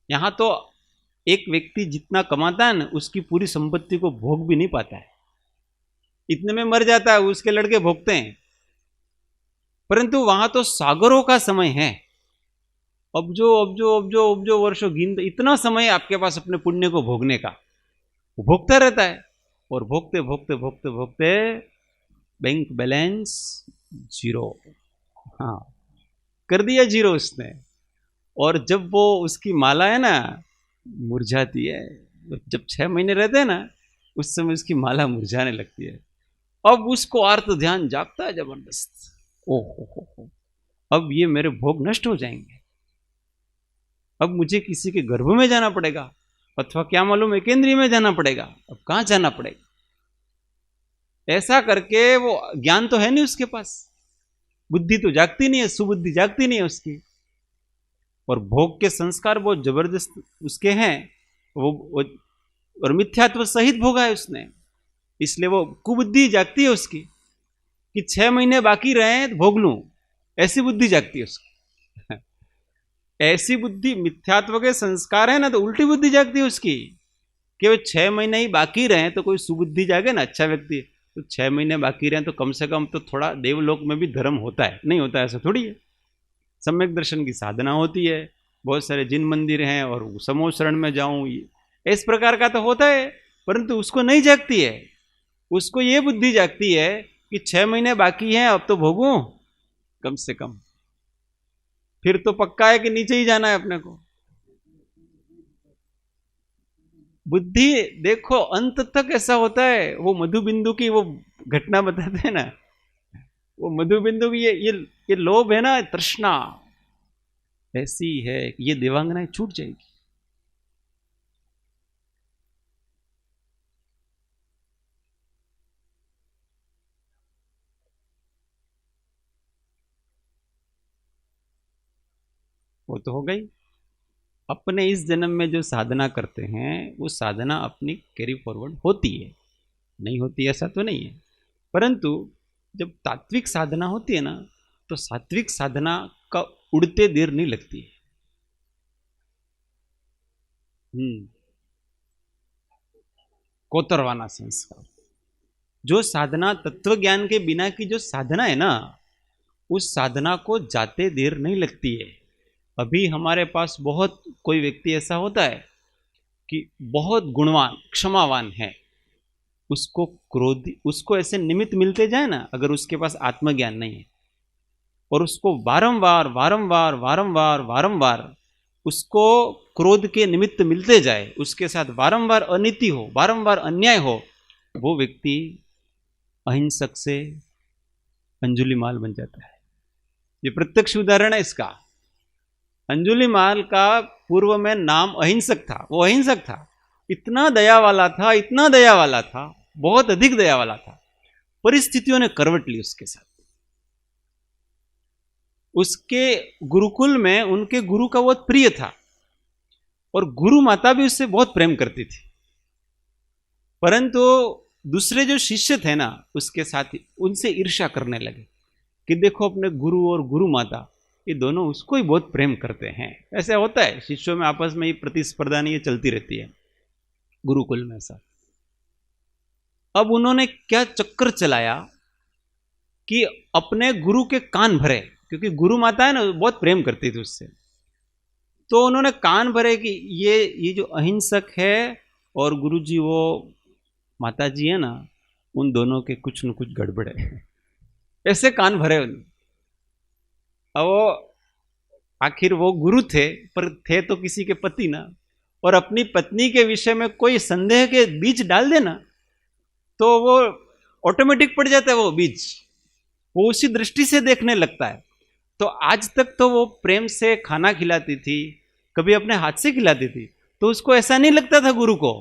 यहां तो एक व्यक्ति जितना कमाता है ना, उसकी पूरी संपत्ति को भोग भी नहीं पाता है, इतने में मर जाता है, उसके लड़के भोगते हैं। परंतु वहां तो सागरों का समय है। अब जो वर्षों गिन, इतना समय आपके पास अपने पुण्य को भोगने का, वो भोगता रहता है, और भोगते भोगते भोगते भोगते बैंक बैलेंस जीरो। हाँ, कर दिया जीरो उसने। और जब वो उसकी माला है ना मुरझाती है, जब 6 महीने रहते हैं ना, उस समय उसकी माला मुरझाने लगती है। अब उसको आर्त ध्यान जागता है जबरदस्त, ओहो, अब ये मेरे भोग नष्ट हो जाएंगे, अब मुझे किसी के गर्भ में जाना पड़ेगा, अथवा क्या मालूम एकेंद्रिय में जाना पड़ेगा, अब कहां जाना पड़ेगा। ऐसा करके वो ज्ञान तो है नहीं उसके पास, बुद्धि तो जागती नहीं है, सुबुद्धि जागती नहीं है उसकी, और भोग के संस्कार बहुत जबरदस्त उसके हैं, वो और मिथ्यात्व सहित भोगा है उसने, इसलिए वो कुबुद्धि जागती है उसकी कि 6 महीने बाकी रहे तो भोग लूं, ऐसी बुद्धि जागती है उसकी। ऐसी बुद्धि, मिथ्यात्व के संस्कार है ना, तो उल्टी बुद्धि जागती है उसकी कि वो 6 महीने ही बाकी रहे तो कोई सुबुद्धि जागे ना, अच्छा व्यक्ति, तो 6 महीने बाकी रहे तो कम से कम तो थोड़ा देवलोक में भी धर्म होता है, नहीं होता है ऐसा थोड़ी है। सम्यक दर्शन की साधना होती है, बहुत सारे जिन मंदिर हैं, और समूह शरण में जाऊं, इस प्रकार का तो होता है, परंतु उसको नहीं जागती है। उसको ये बुद्धि जागती है कि 6 महीने बाकी हैं, अब तो भोगूं कम से कम, फिर तो पक्का है कि नीचे ही जाना है अपने को। बुद्धि देखो अंत तक ऐसा होता है। वो मधु बिंदु की वो घटना बताते हैं ना, वो मधु बिंदु की ये लोभ है ना, तृष्णा ऐसी है, ये देवांगनाएं छूट जाएगी। वो तो हो गई। अपने इस जन्म में जो साधना करते हैं, वो साधना अपनी कैरी फॉरवर्ड होती है, नहीं होती ऐसा तो नहीं है, परंतु जब तात्विक साधना होती है ना, तो सात्विक साधना का उड़ते देर नहीं लगती है। कोतरवाना संस्कार। जो साधना तत्व ज्ञान के बिना की जो साधना है ना, उस साधना को जाते देर नहीं लगती है। अभी हमारे पास बहुत कोई व्यक्ति ऐसा होता है कि बहुत गुणवान क्षमावान है, उसको क्रोध, उसको ऐसे निमित्त मिलते जाए ना, अगर उसके पास आत्मज्ञान नहीं है, और उसको वारंवार वारंवार वारंवार वारंवार उसको क्रोध के निमित्त मिलते जाए, उसके साथ वारंवार अनीति हो, वारंवार अन्याय हो, वो व्यक्ति अहिंसक से अंजुलिमाल बन जाता है। ये प्रत्यक्ष उदाहरण है इसका। अंजुलिमाल का पूर्व में नाम अहिंसक था, वो अहिंसक था, इतना दया वाला था, इतना दया वाला था, बहुत अधिक दया वाला था। परिस्थितियों ने करवट ली उसके साथ। उसके गुरुकुल में उनके गुरु का बहुत प्रिय था, और गुरु माता भी उससे बहुत प्रेम करती थी। परंतु दूसरे जो शिष्य थे ना उसके साथी, उनसे ईर्ष्या करने लगे कि देखो अपने गुरु और गुरु माता, ये दोनों उसको ही बहुत प्रेम करते हैं। ऐसा होता है शिष्यों में आपस में, ये प्रतिस्पर्धा नहीं, ये चलती रहती है गुरुकुल में ऐसा। अब उन्होंने क्या चक्कर चलाया कि अपने गुरु के कान भरे, क्योंकि गुरु माता है ना बहुत प्रेम करती थी उससे, तो उन्होंने कान भरे कि ये जो अहिंसक है और गुरुजी वो माता जी है ना, उन दोनों के कुछ न कुछ गड़बड़ है। ऐसे कान भरे उन्होंने। अब वो आखिर वो गुरु थे, पर थे तो किसी के पति ना, और अपनी पत्नी के विषय में कोई संदेह के बीज डाल देना तो वो ऑटोमेटिक पड़ जाता है वो बीज, वो उसी दृष्टि से देखने लगता है। तो आज तक तो वो प्रेम से खाना खिलाती थी, कभी अपने हाथ से खिलाती थी, तो उसको ऐसा नहीं लगता था गुरु को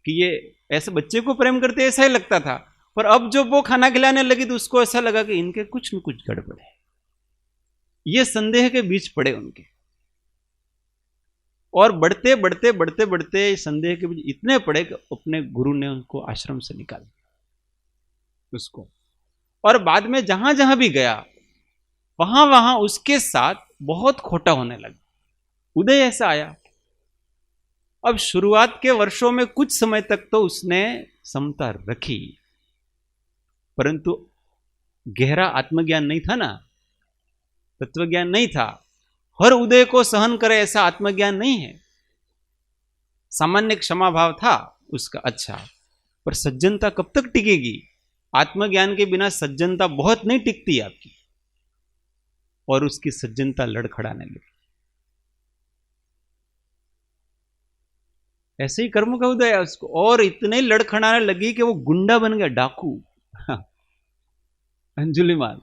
कि ये ऐसे बच्चे को प्रेम करते, ऐसा ही लगता था। पर अब जब वो खाना खिलाने लगी तो उसको ऐसा लगा कि इनके कुछ न कुछ गड़बड़ है। ये संदेह के बीज पड़े उनके, और बढ़ते बढ़ते बढ़ते बढ़ते संदेह के बीज इतने पड़े कि अपने गुरु ने उनको आश्रम से निकाल दिया उसको। और बाद में जहां जहां भी गया वहां वहां उसके साथ बहुत खोटा होने लगा। उदय ऐसा आया। अब शुरुआत के वर्षों में कुछ समय तक तो उसने समता रखी, परंतु गहरा आत्मज्ञान नहीं था ना, तत्वज्ञान नहीं था। हर उदय को सहन करे ऐसा आत्मज्ञान नहीं है। सामान्य क्षमा भाव था उसका, अच्छा, पर सज्जनता कब तक टिकेगी? आत्मज्ञान के बिना सज्जनता बहुत नहीं टिकती आपकी, और उसकी सज्जनता लड़खड़ाने लगी। ऐसे ही कर्म का उदय है उसको, और इतने लड़खड़ाने लगी कि वो गुंडा बन गया, डाकू। अंजुलिमाल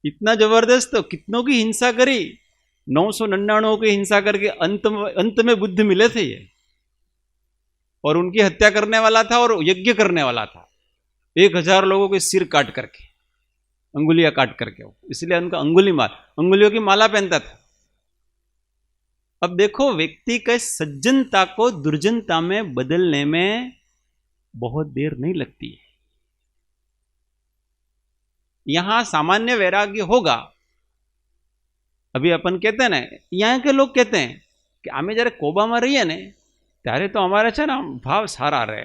इतना जबरदस्त, तो कितनों की हिंसा करी, 999 की हिंसा करके अंत में बुद्ध मिले थे ये, और उनकी हत्या करने वाला था और यज्ञ करने वाला था, 1000 लोगों के सिर काट करके, अंगुलियां काट करके, इसलिए उनका अंगुलीमाल, अंगुलियों की माला पहनता था। अब देखो व्यक्ति के सज्जनता को दुर्जनता में बदलने में बहुत देर नहीं लगती है। यहां सामान्य वैराग्य होगा। अभी अपन कहते हैं ना, यहाँ के लोग कहते हैं कि आमे जरा कोबाમાં રહીએ ને ત્યારે તો અમારે છે ને આમ ભાવ સારા રહે,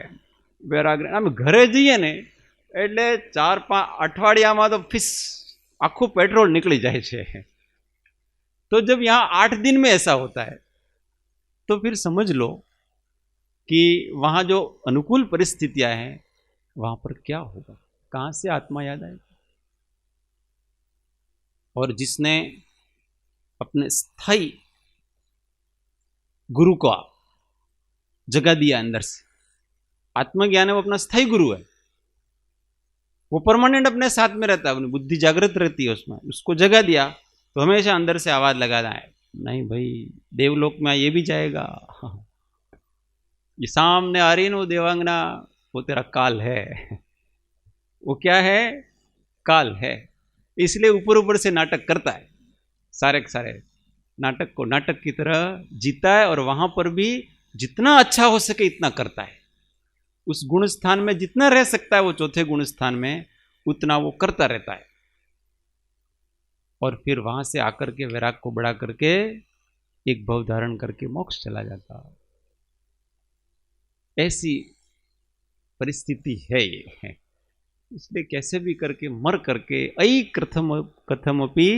વૈરાગ્ય આમ ઘરે જઈએ ને એટલે 4-5 અઠવાડિયામાં તો ફિસ આખું પેટ્રોલ निकली जाए છે। तो जब यहाँ 8 दिन में ऐसा होता है तो फिर समझ लो कि वहाँ जो अनुकूल परिस्थितियां हैं वहाँ पर क्या होगा, कहाँ से आत्मा याद आएगी। और जिसने अपने स्थायी गुरु को जगा दिया अंदर से, आत्मज्ञान है वो अपना स्थायी गुरु है, वो परमानेंट अपने साथ में रहता है, अपनी बुद्धि जागृत रहती है उसमें, उसको जगा दिया तो हमेशा अंदर से आवाज लगाना है, नहीं भाई देवलोक में ये भी जाएगा, ये सामने आ रही है ना वो देवांगना, वो तेरा काल है। वो क्या है? काल है। इसलिए ऊपर ऊपर से नाटक करता है, सारे के सारे नाटक को नाटक की तरह जीता है, और वहां पर भी जितना अच्छा हो सके इतना करता है। उस गुण स्थान में जितना रह सकता है वो चौथे गुण स्थान में उतना वो करता रहता है, और फिर वहां से आकर के वैराग को बढ़ा करके एक भव धारण करके मोक्ष चला जाता। ऐसी परिस्थिति है ये है। इसलिए कैसे भी करके मर करके अई कथमपि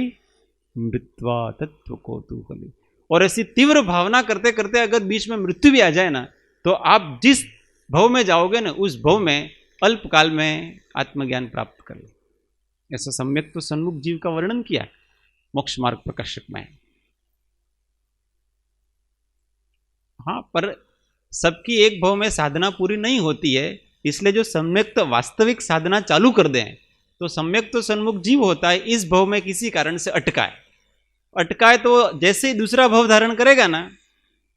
मृत्वा तत्व कौतूहली, और ऐसी तीव्र भावना करते करते अगर बीच में मृत्यु भी आ जाए ना, तो आप जिस भव में जाओगे ना, उस भव में अल्पकाल में आत्मज्ञान प्राप्त कर ले। ऐसा सम्यक तो सन्मुख जीव का वर्णन किया मोक्ष मार्ग प्रकाशक में। हाँ, पर सबकी एक भव में साधना पूरी नहीं होती है, इसलिए जो सम्यक तो वास्तविक साधना चालू कर दें, तो सम्यक तो सन्मुख जीव होता है, इस भव में किसी कारण से अटका है तो जैसे ही दूसरा भव धारण करेगा ना,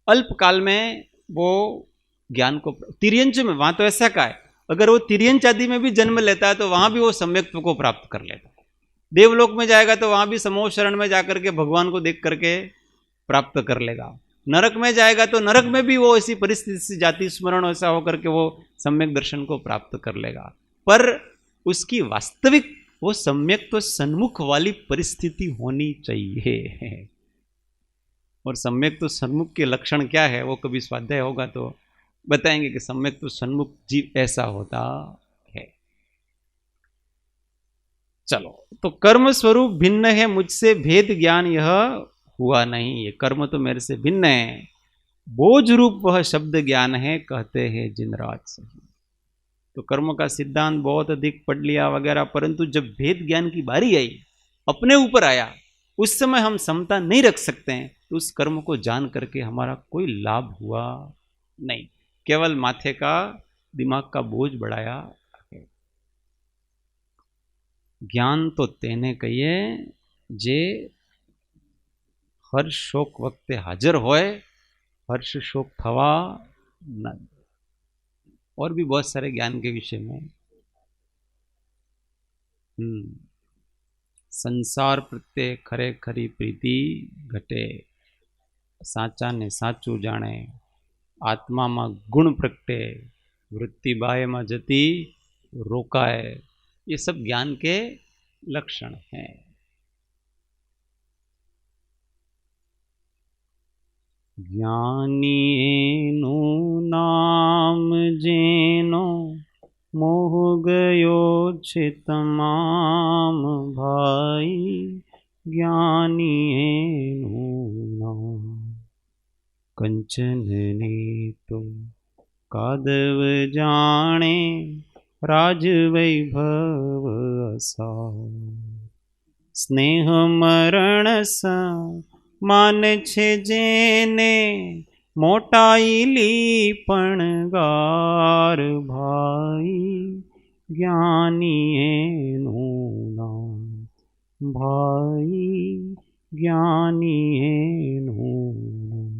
अल्पकाल में वो ज्ञान को, तिर्यंच में वहां तो ऐसा का है, अगर वो तिर्यंच आदि में भी जन्म लेता है तो वहां भी वो सम्यक्त्व को प्राप्त कर लेता है। देवलोक में जाएगा तो वहां भी समूह शरण में जाकर के भगवान को देख करके प्राप्त कर लेगा। नरक में जाएगा तो नरक में भी वो ऐसी परिस्थिति से जाति स्मरण ऐसा होकर के वो सम्यक दर्शन को प्राप्त कर लेगा। पर उसकी वास्तविक वो सम्यक तो सन्मुख वाली परिस्थिति होनी चाहिए। और सम्यक तो सन्मुख के लक्षण क्या है, वो कभी स्वाध्याय होगा तो बताएंगे कि सम्यक तो सन्मुख जीव ऐसा होता है। चलो, तो कर्म स्वरूप भिन्न है मुझसे, भेद ज्ञान यह हुआ नहीं। ये कर्म तो मेरे से भिन्न है, बोझ रूप वह शब्द ज्ञान है, कहते हैं जिनराज सही। तो कर्म का सिद्धांत बहुत अधिक पढ़ लिया वगैरह, परंतु जब भेद ज्ञान की बारी आई, अपने ऊपर आया, उस समय हम समता नहीं रख सकते हैं, तो उस कर्म को जान करके हमारा कोई लाभ हुआ नहीं, केवल माथे का दिमाग का बोझ बढ़ाया है। ज्ञान तो तेने कहिए जे हर्ष शोक वक्ते हाजर होए, हर्ष शोक थवा न। और भी बहुत सारे ज्ञान के विषय में संसार प्रत्ये खरे खरी प्रीति घटे, साचा ने साचू जाने, आत्मा में गुण प्रगटे, वृत्ति बाह्य में जती रोकाए। ये सब ज्ञान के लक्षण हैं। ज्ञानी एनु नाम जेनो, मोह गयो छे तमाम भाई, ज्ञानी एनु नाम। कंचन ने तो कादव जाने, राज वैभव असा, स्नेह मरण सा मान छे जेने, मोटाई ली पण गार भाई, ज्ञानी एनु नाम भाई, ज्ञानी एनु नाम।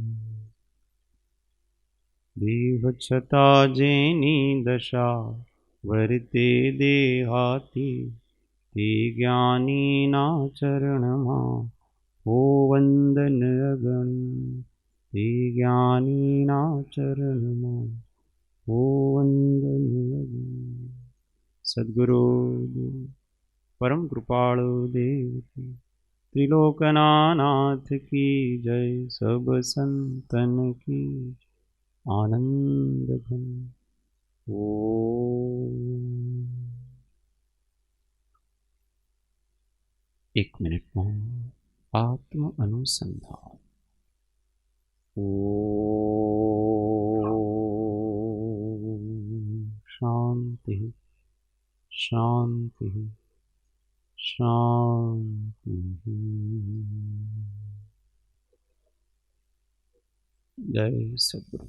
देह छता जेनी दशा वर्ते देहाती, ते ज्ञानी ना चरण मा हो वंदन अगणी, ते ज्ञानी ना चरण मा हो वंदन अगणी। सद्गुरु परम कृपाळु देव की, त्रिलोकनाथ की जय, सब संतन की आनंद घन। ओम। 1 मिनट में आत्म अनुसंधान। ओम शांति शांति शांति। जय सद्गुरु।